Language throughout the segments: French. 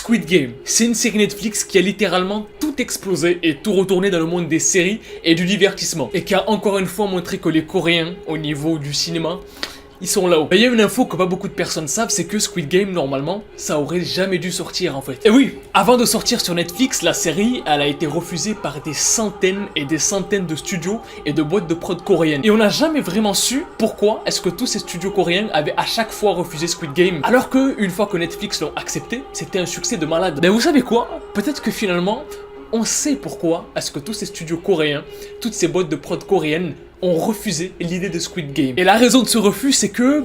Squid Game, c'est une série Netflix qui a littéralement tout explosé et tout retourné dans le monde des séries et du divertissement. Et qui a encore une fois montré que les Coréens, au niveau du cinéma, ils sont là-haut. Il y a une info que pas beaucoup de personnes savent, c'est que Squid Game, normalement, ça aurait jamais dû sortir en fait. Et oui, avant de sortir sur Netflix, la série, elle a été refusée par des centaines et des centaines de studios et de boîtes de prod coréennes. Et on n'a jamais vraiment su pourquoi est-ce que tous ces studios coréens avaient à chaque fois refusé Squid Game. Alors que, une fois que Netflix l'ont accepté, c'était un succès de malade. Mais vous savez quoi? Peut-être que finalement, on sait pourquoi est-ce que tous ces studios coréens, toutes ces boîtes de prod coréennes ont refusé l'idée de Squid Game. Et la raison de ce refus, c'est que,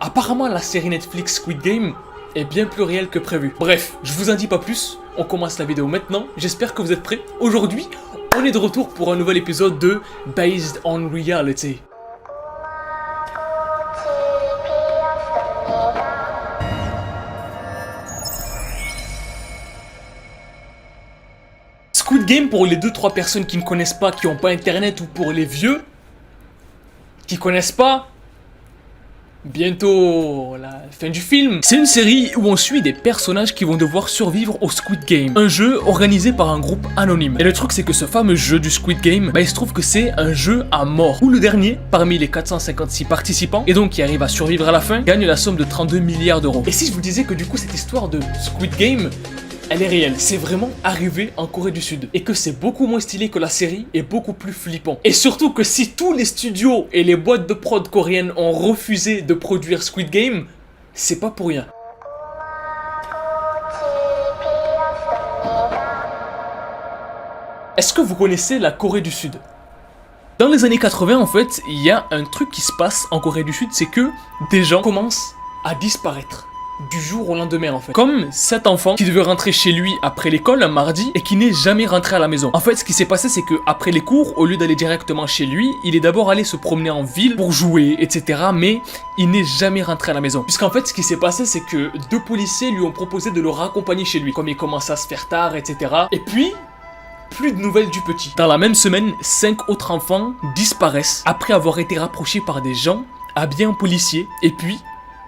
apparemment la série Netflix Squid Game est bien plus réelle que prévu. Bref, je vous en dis pas plus, on commence la vidéo maintenant, j'espère que vous êtes prêts. Aujourd'hui, on est de retour pour un nouvel épisode de Based on Reality. Squid Game, pour les 2-3 personnes qui ne connaissent pas, qui n'ont pas internet, ou pour les vieux qui connaissent pas, bientôt la fin du film. C'est une série où on suit des personnages qui vont devoir survivre au Squid Game, un jeu organisé par un groupe anonyme. Et le truc, c'est que ce fameux jeu du Squid Game, il se trouve que c'est un jeu à mort, où le dernier parmi les 456 participants, et donc qui arrive à survivre à la fin, gagne la somme de 32 milliards d'euros. Et si je vous disais que du coup cette histoire de Squid Game, elle est réelle, c'est vraiment arrivé en Corée du Sud. Et que c'est beaucoup moins stylé que la série et beaucoup plus flippant. Et surtout que si tous les studios et les boîtes de prod coréennes ont refusé de produire Squid Game, c'est pas pour rien. Est-ce que vous connaissez la Corée du Sud? Dans les années 80, en fait, il y a un truc qui se passe en Corée du Sud, c'est que des gens commencent à disparaître. Du jour au lendemain en fait. Comme cet enfant qui devait rentrer chez lui après l'école un mardi et qui n'est jamais rentré à la maison. En fait, ce qui s'est passé, c'est que après les cours, au lieu d'aller directement chez lui, il est d'abord allé se promener en ville pour jouer, etc. Mais il n'est jamais rentré à la maison. Puisqu'en fait, ce qui s'est passé, c'est que 2 policiers lui ont proposé de le raccompagner chez lui. Comme il commençait à se faire tard, etc. Et puis, plus de nouvelles du petit. Dans la même semaine, 5 autres enfants disparaissent après avoir été rapprochés par des gens habillés en policiers. Et puis,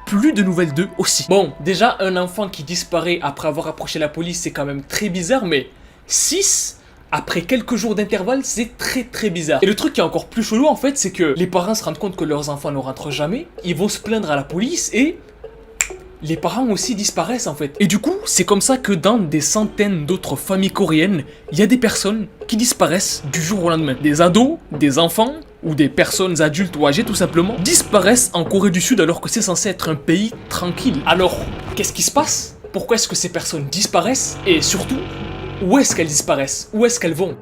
plus de nouvelles d'eux aussi. Bon, déjà, un enfant qui disparaît après avoir approché la police, c'est quand même très bizarre, mais 6 après quelques jours d'intervalle, c'est très bizarre. Et le truc qui est encore plus chelou, en fait, c'est que les parents se rendent compte que leurs enfants ne rentrent jamais, ils vont se plaindre à la police et les parents aussi disparaissent en fait. Et du coup, c'est comme ça que dans des centaines d'autres familles coréennes, il y a des personnes qui disparaissent du jour au lendemain. Des ados, des enfants, ou des personnes adultes ou âgées tout simplement, disparaissent en Corée du Sud alors que c'est censé être un pays tranquille. Alors, qu'est-ce qui se passe? Pourquoi est-ce que ces personnes disparaissent? Et surtout, où est-ce qu'elles disparaissent? Où est-ce qu'elles vont?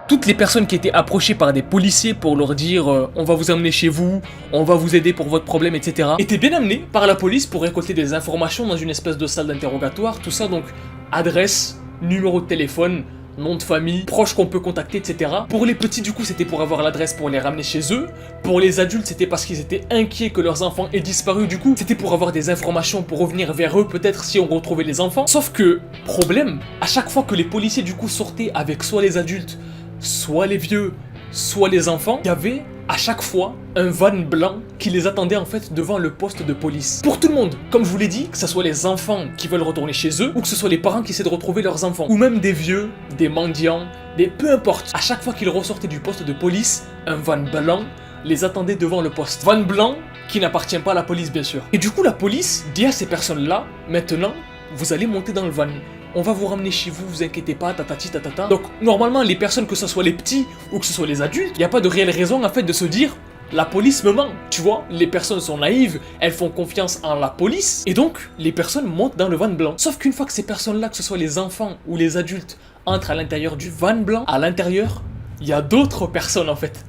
Toutes les personnes qui étaient approchées par des policiers pour leur dire on va vous emmener chez vous, on va vous aider pour votre problème, etc. étaient bien amenées par la police pour récolter des informations dans une espèce de salle d'interrogatoire, tout ça donc adresse, numéro de téléphone, nom de famille, proches qu'on peut contacter, etc. Pour les petits, du coup, c'était pour avoir l'adresse pour les ramener chez eux. Pour les adultes, c'était parce qu'ils étaient inquiets que leurs enfants aient disparu. Du coup, c'était pour avoir des informations pour revenir vers eux, peut-être si on retrouvait les enfants. Sauf que, problème, à chaque fois que les policiers, du coup, sortaient avec soit les adultes, soit les vieux, soit les enfants, il y avait à chaque fois un van blanc qui les attendait en fait devant le poste de police. Pour tout le monde, comme je vous l'ai dit, que ce soit les enfants qui veulent retourner chez eux, ou que ce soit les parents qui essaient de retrouver leurs enfants, ou même des vieux, des mendiants, peu importe. À chaque fois qu'ils ressortaient du poste de police, un van blanc les attendait devant le poste. Van blanc qui n'appartient pas à la police bien sûr. Et du coup la police dit à ces personnes-là, maintenant, vous allez monter dans le van. On va vous ramener chez vous, vous inquiétez pas, tatati tatata. Donc normalement les personnes, que ce soit les petits ou que ce soit les adultes, il n'y a pas de réelle raison en fait de se dire la police me ment, tu vois, les personnes sont naïves, elles font confiance en la police, et donc les personnes montent dans le van blanc. Sauf qu'une fois que ces personnes-là, que ce soit les enfants ou les adultes, entrent à l'intérieur du van blanc, à l'intérieur, il y a d'autres personnes en fait.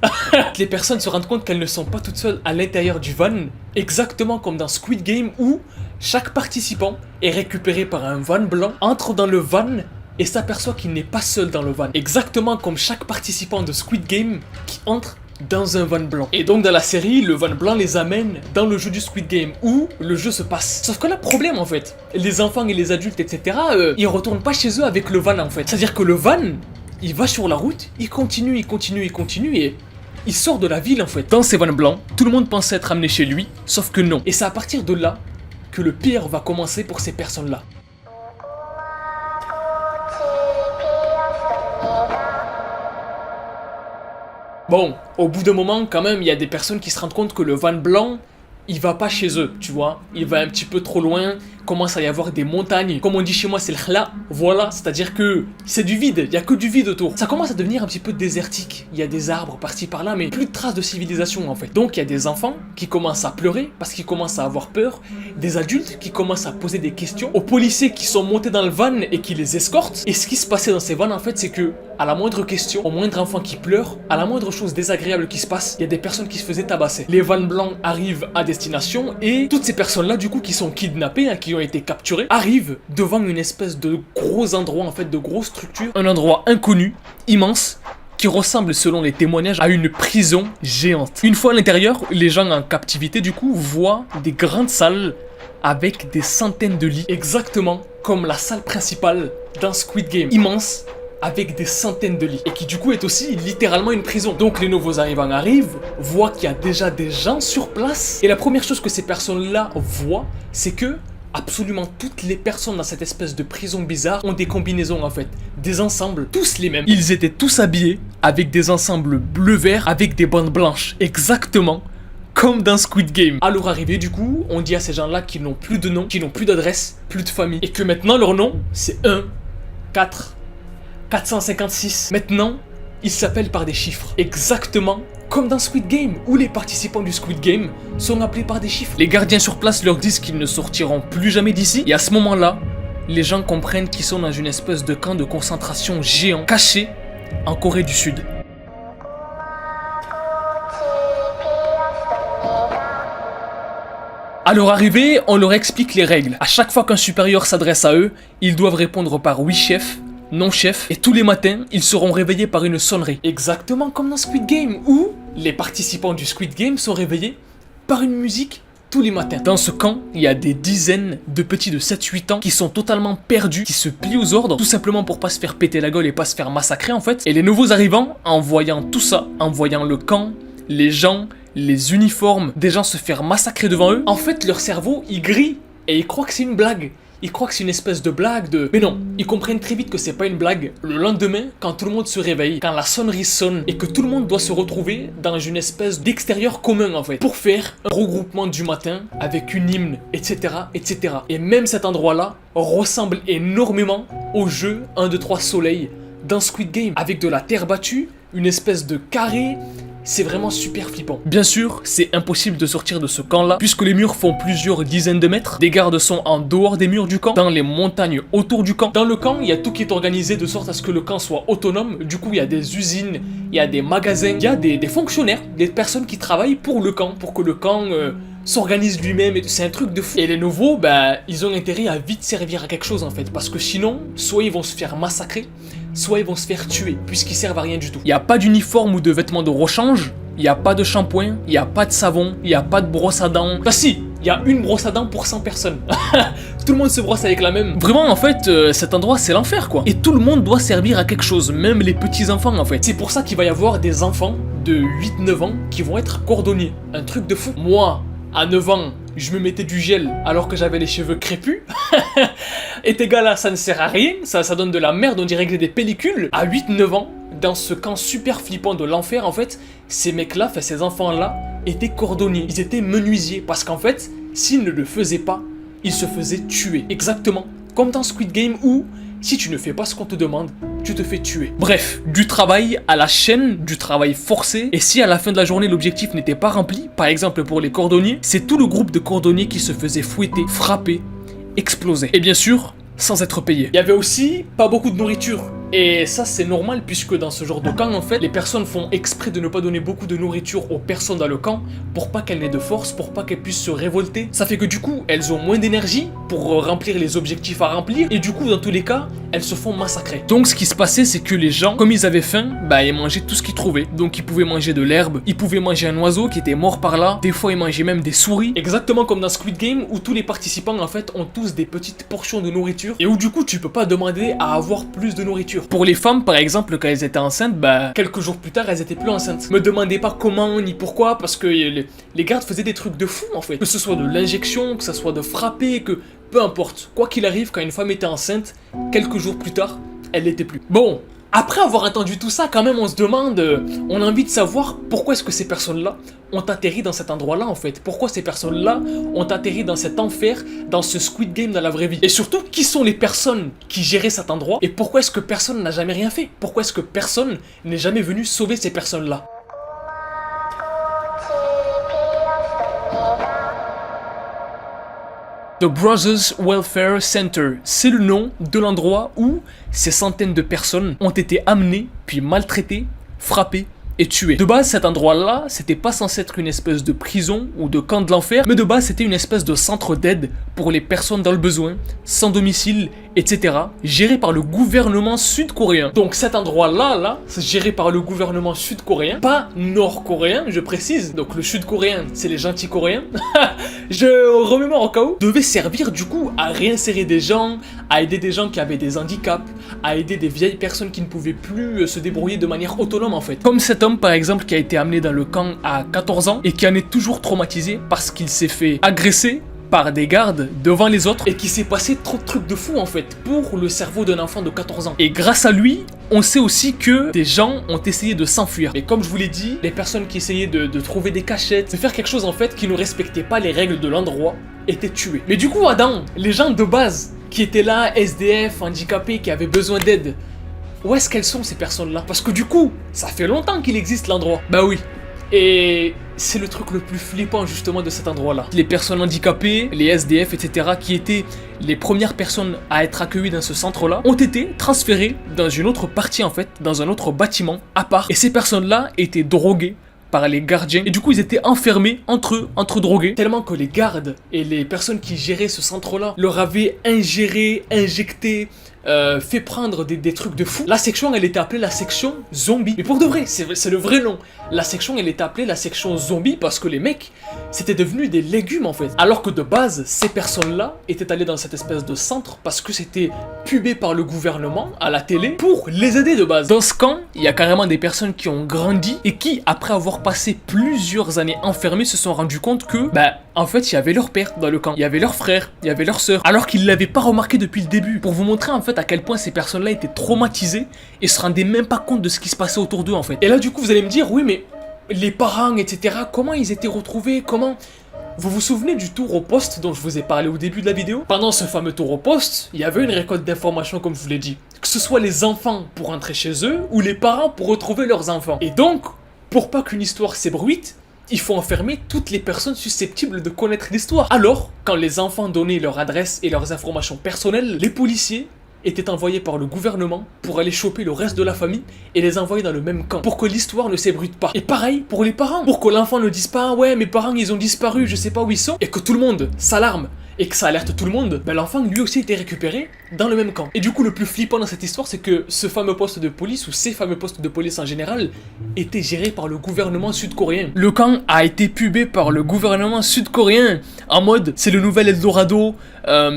Les personnes se rendent compte qu'elles ne sont pas toutes seules à l'intérieur du van, exactement comme dans Squid Game où chaque participant est récupéré par un van blanc, entre dans le van et s'aperçoit qu'il n'est pas seul dans le van. Exactement comme chaque participant de Squid Game qui entre dans un van blanc. Et donc dans la série, le van blanc les amène dans le jeu du Squid Game où le jeu se passe. Sauf que là, problème en fait, les enfants et les adultes, etc., ils retournent pas chez eux avec le van en fait. C'est-à-dire que le van, il va sur la route, il continue et il sort de la ville en fait. Dans ses vannes blancs, tout le monde pensait être amené chez lui, sauf que non. Et c'est à partir de là que le pire va commencer pour ces personnes-là. Bon, au bout d'un moment, quand même, il y a des personnes qui se rendent compte que le van blanc, il va pas chez eux, tu vois. Il va un petit peu trop loin, commence à y avoir des montagnes. Comme on dit chez moi, c'est le khla. Voilà, c'est-à-dire que c'est du vide, il y a que du vide autour. Ça commence à devenir un petit peu désertique. Il y a des arbres par-ci par-là, mais plus de traces de civilisation en fait. Donc il y a des enfants qui commencent à pleurer parce qu'ils commencent à avoir peur. Des adultes qui commencent à poser des questions aux policiers qui sont montés dans le van et qui les escortent. Et ce qui se passait dans ces vannes en fait, c'est que à la moindre question, au moindre enfant qui pleure, à la moindre chose désagréable qui se passe, il y a des personnes qui se faisaient tabasser. Les vannes blancs arrivent à destination et toutes ces personnes-là, du coup, qui sont kidnappées, qui ont été capturées, arrivent devant une espèce de gros endroit, en fait, de grosse structure. Un endroit inconnu, immense, qui ressemble, selon les témoignages, à une prison géante. Une fois à l'intérieur, les gens en captivité, du coup, voient des grandes salles avec des centaines de lits, exactement comme la salle principale dans Squid Game. Immense, avec des centaines de lits, et qui du coup est aussi littéralement une prison. Donc les nouveaux arrivants arrivent, voient qu'il y a déjà des gens sur place, et la première chose que ces personnes-là voient, c'est que absolument toutes les personnes dans cette espèce de prison bizarre ont des combinaisons en fait, des ensembles, tous les mêmes. Ils étaient tous habillés avec des ensembles bleu-vert avec des bandes blanches, exactement comme dans Squid Game. À leur arrivée, du coup, on dit à ces gens-là qu'ils n'ont plus de nom, qu'ils n'ont plus d'adresse, plus de famille, et que maintenant leur nom, c'est 1, 4, 456. Maintenant, ils s'appellent par des chiffres. Exactement comme dans Squid Game, où les participants du Squid Game sont appelés par des chiffres. Les gardiens sur place leur disent qu'ils ne sortiront plus jamais d'ici. Et à ce moment-là, les gens comprennent qu'ils sont dans une espèce de camp de concentration géant, caché en Corée du Sud. À leur arrivée, on leur explique les règles. À chaque fois qu'un supérieur s'adresse à eux, ils doivent répondre par oui chef, non chef, et tous les matins, ils seront réveillés par une sonnerie. Exactement comme dans Squid Game, où les participants du Squid Game sont réveillés par une musique tous les matins. Dans ce camp, il y a des dizaines de petits de 7-8 ans qui sont totalement perdus, qui se plient aux ordres, tout simplement pour pas se faire péter la gueule et pas se faire massacrer en fait. Et les nouveaux arrivants, en voyant tout ça, en voyant le camp, les gens, les uniformes, des gens se faire massacrer devant eux, en fait leur cerveau, il grille et ils croient que c'est une blague. Ils croient que c'est une espèce de blague de... Mais non, ils comprennent très vite que c'est pas une blague. Le lendemain, quand tout le monde se réveille, quand la sonnerie sonne et que tout le monde doit se retrouver dans une espèce d'extérieur commun en fait, pour faire un regroupement du matin avec une hymne, etc., etc. Et même cet endroit-là ressemble énormément au jeu 1, 2, 3 Soleil dans Squid Game, avec de la terre battue, une espèce de carré. C'est vraiment super flippant. Bien sûr, c'est impossible de sortir de ce camp-là, puisque les murs font plusieurs dizaines de mètres. Des gardes sont en dehors des murs du camp, dans les montagnes autour du camp. Dans le camp, il y a tout qui est organisé de sorte à ce que le camp soit autonome. Du coup, il y a des usines, il y a des magasins, il y a des fonctionnaires, des personnes qui travaillent pour le camp, pour que le camp s'organise lui-même. C'est un truc de fou. Et les nouveaux, ils ont intérêt à vite servir à quelque chose en fait, parce que sinon, soit ils vont se faire massacrer, soit ils vont se faire tuer, puisqu'ils servent à rien du tout. Il n'y a pas d'uniforme ou de vêtements de rechange, il n'y a pas de shampoing, il n'y a pas de savon, il n'y a pas de brosse à dents. Bah si, il y a une brosse à dents pour 100 personnes. Tout le monde se brosse avec la même. Vraiment, en fait, cet endroit, c'est l'enfer, quoi. Et tout le monde doit servir à quelque chose, même les petits-enfants, en fait. C'est pour ça qu'il va y avoir des enfants de 8-9 ans qui vont être cordonniers. Un truc de fou. Moi, à 9 ans, je me mettais du gel alors que j'avais les cheveux crépus. Et tes gars là, ça ne sert à rien, ça donne de la merde, on dirait que j'ai des pellicules. À 8-9 ans, dans ce camp super flippant de l'enfer, en fait, ces mecs-là, ces enfants-là, étaient cordonniers. Ils étaient menuisiers, parce qu'en fait, s'ils ne le faisaient pas, ils se faisaient tuer. Exactement comme dans Squid Game où, si tu ne fais pas ce qu'on te demande, tu te fais tuer. Bref, du travail à la chaîne, du travail forcé, et si à la fin de la journée l'objectif n'était pas rempli, par exemple pour les cordonniers, c'est tout le groupe de cordonniers qui se faisait fouetter, frapper, exploser. Et bien sûr, sans être payé. Il y avait aussi pas beaucoup de nourriture. Et ça c'est normal puisque dans ce genre de camp en fait, les personnes font exprès de ne pas donner beaucoup de nourriture aux personnes dans le camp pour pas qu'elles n'aient de force, pour pas qu'elles puissent se révolter. Ça fait que du coup, elles ont moins d'énergie pour remplir les objectifs à remplir et du coup dans tous les cas, elles se font massacrer. Donc ce qui se passait c'est que les gens, comme ils avaient faim, ils mangeaient tout ce qu'ils trouvaient. Donc ils pouvaient manger de l'herbe, ils pouvaient manger un oiseau qui était mort par là, des fois ils mangeaient même des souris. Exactement comme dans Squid Game où tous les participants en fait ont tous des petites portions de nourriture et où du coup tu peux pas demander à avoir plus de nourriture. futur. Pour les femmes, par exemple, quand elles étaient enceintes, bah, quelques jours plus tard, elles étaient plus enceintes. Me demandez pas comment ni pourquoi, parce que les gardes faisaient des trucs de fou, en fait. Que ce soit de l'injection, que ce soit de frapper, que... Peu importe. Quoi qu'il arrive, quand une femme était enceinte, quelques jours plus tard, elle l'était plus. Bon... Après avoir entendu tout ça, quand même, on se demande, on a envie de savoir pourquoi est-ce que ces personnes-là ont atterri dans cet endroit-là, en fait. Pourquoi ces personnes-là ont atterri dans cet enfer, dans ce Squid Game dans la vraie vie. Et surtout, qui sont les personnes qui géraient cet endroit et pourquoi est-ce que personne n'a jamais rien fait? Pourquoi est-ce que personne n'est jamais venu sauver ces personnes-là? The Brothers Welfare Center, c'est le nom de l'endroit où ces centaines de personnes ont été amenées, puis maltraitées, frappées et tuées. De base, cet endroit-là, c'était pas censé être une espèce de prison ou de camp de l'enfer, mais de base, c'était une espèce de centre d'aide pour les personnes dans le besoin, sans domicile, etc., géré par le gouvernement sud-coréen. Donc cet endroit-là, c'est géré par le gouvernement sud-coréen, pas nord-coréen, je précise. Donc le sud-coréen, c'est les gentils coréens. Je remémore au cas où. Devait servir du coup à réinsérer des gens, à aider des gens qui avaient des handicaps, à aider des vieilles personnes qui ne pouvaient plus se débrouiller de manière autonome en fait. Comme cet homme par exemple qui a été amené dans le camp à 14 ans et qui en est toujours traumatisé parce qu'il s'est fait agresser par des gardes devant les autres et qui s'est passé trop de trucs de fou en fait pour le cerveau d'un enfant de 14 ans. Et grâce à lui, on sait aussi que des gens ont essayé de s'enfuir. Et comme je vous l'ai dit, les personnes qui essayaient de trouver des cachettes, de faire quelque chose en fait qui ne respectait pas les règles de l'endroit, étaient tués. Mais du coup, Adam, les gens de base qui étaient là, SDF, handicapés, qui avaient besoin d'aide, où est-ce qu'elles sont ces personnes-là? Parce que du coup, ça fait longtemps qu'il existe l'endroit. Bah oui. Et c'est le truc le plus flippant justement de cet endroit-là. Les personnes handicapées, les SDF, etc., qui étaient les premières personnes à être accueillies dans ce centre-là, ont été transférées dans une autre partie en fait, dans un autre bâtiment à part. Et ces personnes-là étaient droguées par les gardiens. Et du coup, ils étaient enfermés entre eux, entre drogués. Tellement que les gardes et les personnes qui géraient ce centre-là leur avaient ingéré, injecté, fait prendre des trucs de fou. La section, elle était appelée la section zombie. Mais pour de vrai, c'est le vrai nom. La section, elle était appelée la section zombie parce que les mecs, c'était devenu des légumes en fait. Alors que de base, ces personnes-là étaient allées dans cette espèce de centre parce que c'était pubé par le gouvernement à la télé pour les aider de base. Dans ce camp, il y a carrément des personnes qui ont grandi et qui, après avoir passé plusieurs années enfermées, se sont rendus compte que, en fait, il y avait leur père dans le camp, il y avait leur frère, il y avait leur sœur, alors qu'ils l'avaient pas remarqué depuis le début. Pour vous montrer en fait à quel point ces personnes-là étaient traumatisées et se rendaient même pas compte de ce qui se passait autour d'eux en fait. Et là du coup vous allez me dire, oui mais les parents etc, comment ils étaient retrouvés, comment... Vous vous souvenez du tour au poste dont je vous ai parlé au début de la vidéo? Pendant ce fameux tour au poste, il y avait une récolte d'informations comme je vous l'ai dit. Que ce soit les enfants pour rentrer chez eux ou les parents pour retrouver leurs enfants. Et donc, pour pas qu'une histoire s'ébruite, il faut enfermer toutes les personnes susceptibles de connaître l'histoire. Alors, quand les enfants donnaient leur adresse et leurs informations personnelles, les policiers étaient envoyés par le gouvernement pour aller choper le reste de la famille et les envoyer dans le même camp pour que l'histoire ne s'ébruite pas. Et pareil pour les parents, pour que l'enfant ne dise pas « Ouais, mes parents ils ont disparu, je sais pas où ils sont » et que tout le monde s'alarme et que ça alerte tout le monde, l'enfant lui aussi était récupéré dans le même camp. Et du coup le plus flippant dans cette histoire c'est que ce fameux poste de police ou ces fameux postes de police en général étaient gérés par le gouvernement sud-coréen. Le camp a été pubé par le gouvernement sud-coréen en mode c'est le nouvel Eldorado,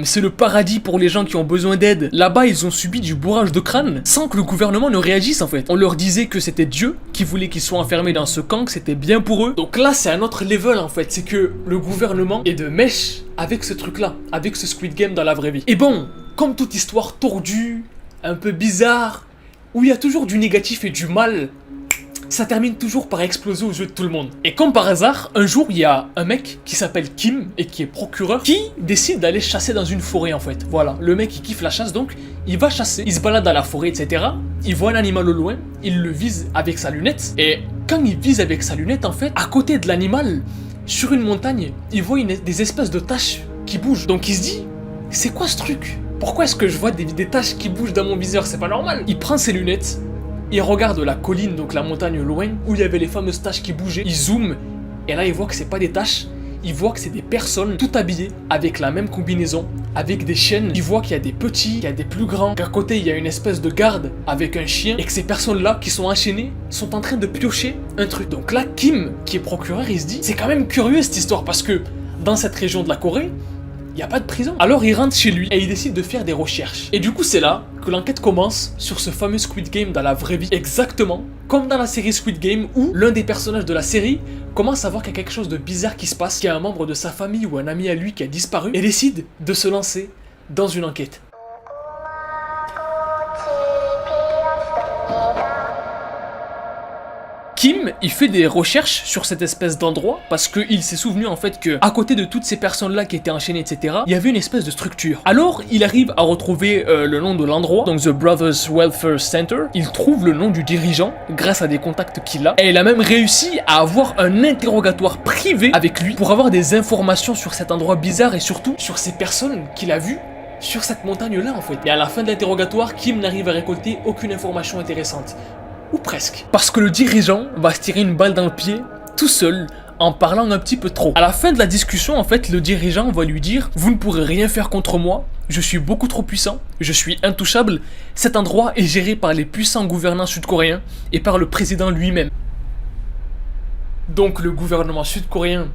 c'est le paradis pour les gens qui ont besoin d'aide. Là-bas ils ont subi du bourrage de crâne sans que le gouvernement ne réagisse en fait. On leur disait que c'était Dieu qui voulait qu'ils soient enfermés dans ce camp, que c'était bien pour eux. Donc là c'est un autre level en fait, c'est que le gouvernement est de mèche avec ce truc là, avec ce Squid Game dans la vraie vie. Et bon, comme toute histoire tordue, un peu bizarre, où il y a toujours du négatif et du mal, ça termine toujours par exploser aux yeux de tout le monde. Et comme par hasard, un jour il y a un mec qui s'appelle Kim et qui est procureur qui décide d'aller chasser dans une forêt en fait. Voilà, le mec il kiffe la chasse donc il va chasser, il se balade dans la forêt etc. Il voit un animal au loin, il le vise avec sa lunette et quand il vise avec sa lunette en fait, à côté de l'animal, sur une montagne, il voit des espèces de taches qui bougent. Donc il se dit, c'est quoi ce truc? Pourquoi est-ce que je vois des taches qui bougent dans mon viseur? C'est pas normal. Il prend ses lunettes, il regarde la colline, donc la montagne loin, où il y avait les fameuses taches qui bougeaient. Il zoome, et là il voit que c'est pas des taches, il voit que c'est des personnes tout habillées, avec la même combinaison, avec des chaînes. Il voit qu'il y a des petits, qu'il y a des plus grands, qu'à côté il y a une espèce de garde avec un chien, et que ces personnes-là qui sont enchaînées sont en train de piocher un truc. Donc là, Kim, qui est procureur, il se dit, c'est quand même curieux cette histoire, parce que dans cette région de la Corée, il y a pas de prison. Alors il rentre chez lui et il décide de faire des recherches. Et du coup c'est là que l'enquête commence sur ce fameux Squid Game dans la vraie vie. Exactement comme dans la série Squid Game où l'un des personnages de la série commence à voir qu'il y a quelque chose de bizarre qui se passe, qu'il y a un membre de sa famille ou un ami à lui qui a disparu et décide de se lancer dans une enquête. Kim, il fait des recherches sur cette espèce d'endroit parce qu'il s'est souvenu en fait que à côté de toutes ces personnes-là qui étaient enchaînées, etc., il y avait une espèce de structure. Alors, il arrive à retrouver le nom de l'endroit, donc The Brothers Welfare Center. Il trouve le nom du dirigeant grâce à des contacts qu'il a. Et il a même réussi à avoir un interrogatoire privé avec lui pour avoir des informations sur cet endroit bizarre et surtout sur ces personnes qu'il a vues sur cette montagne-là en fait. Et à la fin de l'interrogatoire, Kim n'arrive à récolter aucune information intéressante. Ou presque. Parce que le dirigeant va se tirer une balle dans le pied, tout seul, en parlant un petit peu trop. À la fin de la discussion, en fait, le dirigeant va lui dire « Vous ne pourrez rien faire contre moi, je suis beaucoup trop puissant, je suis intouchable, cet endroit est géré par les puissants gouvernants sud-coréens et par le président lui-même. » Donc le gouvernement sud-coréen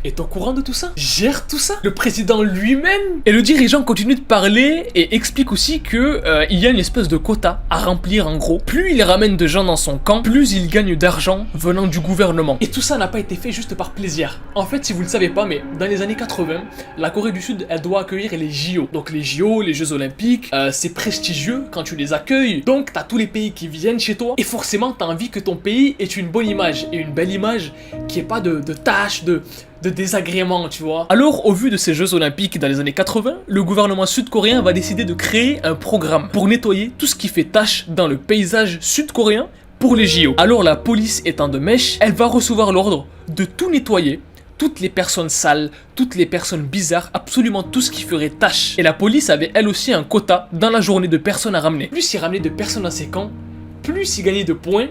est au courant de tout ça, gère tout ça, le président lui-même. Et le dirigeant continue de parler et explique aussi que il y a une espèce de quota à remplir en gros. Plus il ramène de gens dans son camp, plus il gagne d'argent venant du gouvernement. Et tout ça n'a pas été fait juste par plaisir. En fait, si vous le savez pas, mais dans les années 80, la Corée du Sud, elle doit accueillir les JO. Donc les JO, les Jeux Olympiques, c'est prestigieux quand tu les accueilles. Donc t'as tous les pays qui viennent chez toi et forcément t'as envie que ton pays ait une bonne image et une belle image, qui ait pas de tâches, de désagréments, tu vois. Alors, au vu de ces Jeux Olympiques dans les années 80, le gouvernement sud-coréen va décider de créer un programme pour nettoyer tout ce qui fait tache dans le paysage sud-coréen pour les JO. Alors, la police étant de mèche, elle va recevoir l'ordre de tout nettoyer, toutes les personnes sales, toutes les personnes bizarres, absolument tout ce qui ferait tache. Et la police avait elle aussi un quota dans la journée de personnes à ramener. Plus il ramenait de personnes dans ses camps, plus il gagnait de points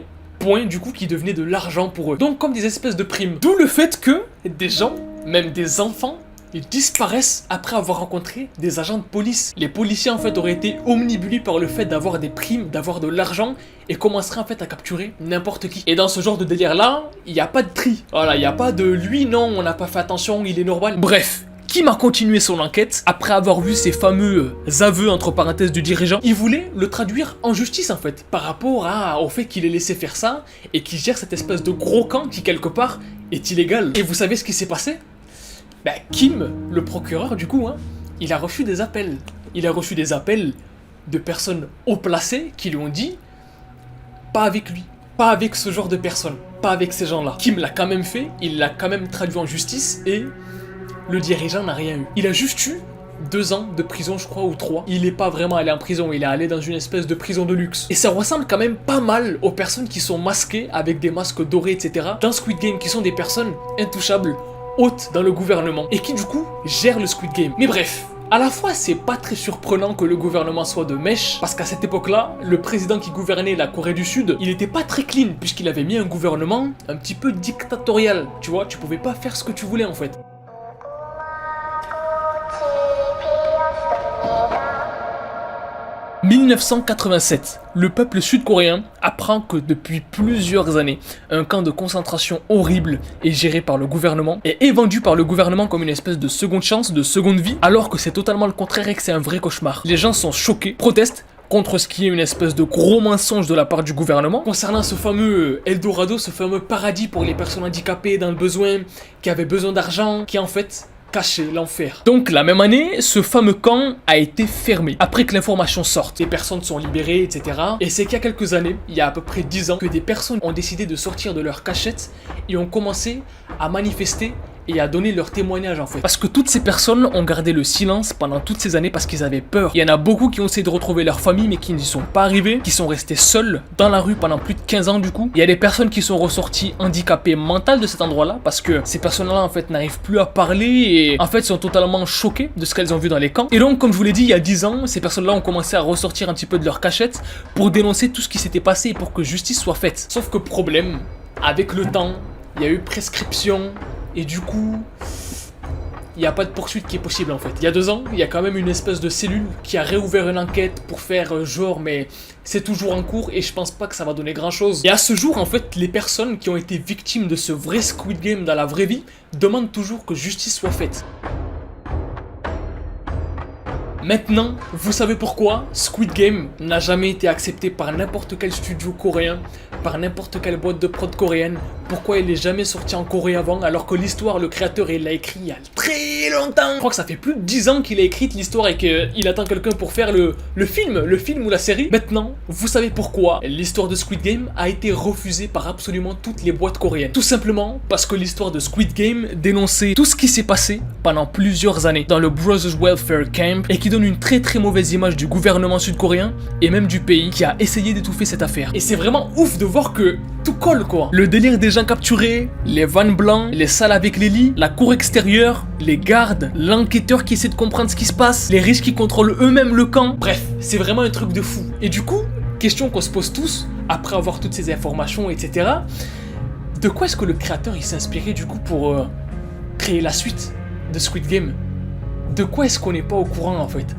du coup qui devenaient de l'argent pour eux. Donc comme des espèces de primes. D'où le fait que des gens, même des enfants, ils disparaissent après avoir rencontré des agents de police. Les policiers en fait auraient été omnibulés par le fait d'avoir des primes, d'avoir de l'argent et commenceraient en fait à capturer n'importe qui. Et dans ce genre de délire là, il n'y a pas de tri. Voilà, il n'y a pas de lui non, on n'a pas fait attention, il est normal. Bref. Kim a continué son enquête après avoir vu ces fameux aveux entre parenthèses du dirigeant. Il voulait le traduire en justice en fait, par rapport au fait qu'il ait laissé faire ça et qu'il gère cette espèce de gros camp qui quelque part est illégal. Et vous savez ce qui s'est passé? Kim, le procureur du coup, il a reçu des appels. Il a reçu des appels de personnes haut placées qui lui ont dit pas avec lui, pas avec ce genre de personnes, pas avec ces gens-là. Kim l'a quand même fait, il l'a quand même traduit en justice et le dirigeant n'a rien eu. Il a juste eu 2 ans de prison, je crois, ou 3. Il n'est pas vraiment allé en prison, il est allé dans une espèce de prison de luxe. Et ça ressemble quand même pas mal aux personnes qui sont masquées avec des masques dorés, etc. dans Squid Game, qui sont des personnes intouchables, hautes dans le gouvernement, et qui du coup gèrent le Squid Game. Mais bref, à la fois c'est pas très surprenant que le gouvernement soit de mèche, parce qu'à cette époque-là, le président qui gouvernait la Corée du Sud, il était pas très clean, puisqu'il avait mis un gouvernement un petit peu dictatorial. Tu vois, tu pouvais pas faire ce que tu voulais en fait. 1987, le peuple sud-coréen apprend que depuis plusieurs années, un camp de concentration horrible est géré par le gouvernement et est vendu par le gouvernement comme une espèce de seconde chance, de seconde vie, alors que c'est totalement le contraire et que c'est un vrai cauchemar. Les gens sont choqués, protestent contre ce qui est une espèce de gros mensonge de la part du gouvernement concernant ce fameux Eldorado, ce fameux paradis pour les personnes handicapées dans le besoin, qui avaient besoin d'argent, qui en fait cacher l'enfer. Donc la même année, ce fameux camp a été fermé. Après que l'information sorte, les personnes sont libérées, etc. Et c'est qu'il y a quelques années, il y a à peu près 10 ans, que des personnes ont décidé de sortir de leur cachette et ont commencé à manifester et à donner leur témoignage en fait. Parce que toutes ces personnes ont gardé le silence pendant toutes ces années parce qu'ils avaient peur. Il y en a beaucoup qui ont essayé de retrouver leur famille mais qui n'y sont pas arrivés, qui sont restés seuls dans la rue pendant plus de 15 ans du coup. Il y a des personnes qui sont ressorties handicapées mentales de cet endroit-là parce que ces personnes-là en fait n'arrivent plus à parler et en fait sont totalement choquées de ce qu'elles ont vu dans les camps. Et donc comme je vous l'ai dit, il y a 10 ans, ces personnes-là ont commencé à ressortir un petit peu de leur cachette pour dénoncer tout ce qui s'était passé et pour que justice soit faite. Sauf que problème, avec le temps, il y a eu prescription. Et du coup, il n'y a pas de poursuite qui est possible en fait. Il y a 2 ans, il y a quand même une espèce de cellule qui a réouvert une enquête pour faire genre, mais c'est toujours en cours et je pense pas que ça va donner grand chose. Et à ce jour, en fait, les personnes qui ont été victimes de ce vrai Squid Game dans la vraie vie demandent toujours que justice soit faite. Maintenant, vous savez pourquoi Squid Game n'a jamais été accepté par n'importe quel studio coréen, par n'importe quelle boîte de prod coréenne. Pourquoi il est jamais sorti en Corée avant, alors que l'histoire, le créateur, il l'a écrit il y a très longtemps. Je crois que ça fait plus de 10 ans qu'il a écrit l'histoire et qu'il attend quelqu'un pour faire le film ou la série. Maintenant, vous savez pourquoi l'histoire de Squid Game a été refusée par absolument toutes les boîtes coréennes. Tout simplement parce que l'histoire de Squid Game dénonçait tout ce qui s'est passé pendant plusieurs années dans le Brothers Welfare Camp et qui donne une très très mauvaise image du gouvernement sud-coréen et même du pays qui a essayé d'étouffer cette affaire. Et c'est vraiment ouf de voir que tout colle quoi. Le délire des gens capturés, les vannes blancs, les salles avec les lits, la cour extérieure, les gardes, l'enquêteur qui essaie de comprendre ce qui se passe, les riches qui contrôlent eux-mêmes le camp. Bref, c'est vraiment un truc de fou. Et du coup, question qu'on se pose tous, après avoir toutes ces informations, etc. De quoi est-ce que le créateur il s'est inspiré du coup pour créer la suite de Squid Game? De quoi est-ce qu'on n'est pas au courant en fait?